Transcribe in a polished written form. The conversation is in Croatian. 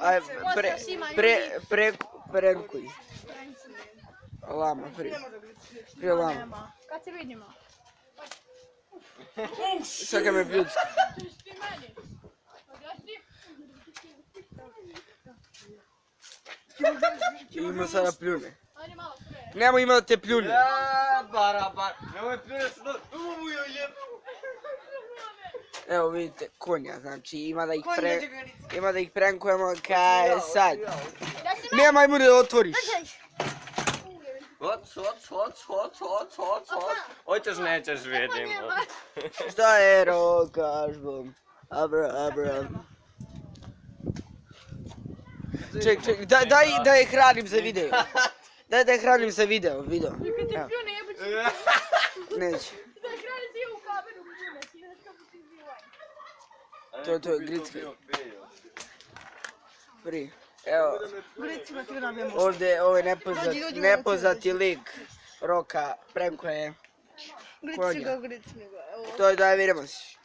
Aj, prenkuj. Lama, prije lama. Kad se vidimo? Čekaj me pljucka. Ima sada pljune. Nemo ima da te pljune. Bara, nemoj pljune se da... Evo vidite, konja, znači ima da ih prenkujemo kaj sad. Nemaj mu da otvoriš. Hoćeš, nećeš, vidimo. Šta je rokaš bom? Abra. Ček, da je hranim za video. Daj da je hranim za video. Kad te pljune jebući. Neće. Da hrani ti u kameru pljune, ti znaš kako ti zbivaj. To je Gritski. Pri. Evo. Ovdje ovaj nepoznati lik Roka prenkuje konja. Gritci ga. To je da vidimo si.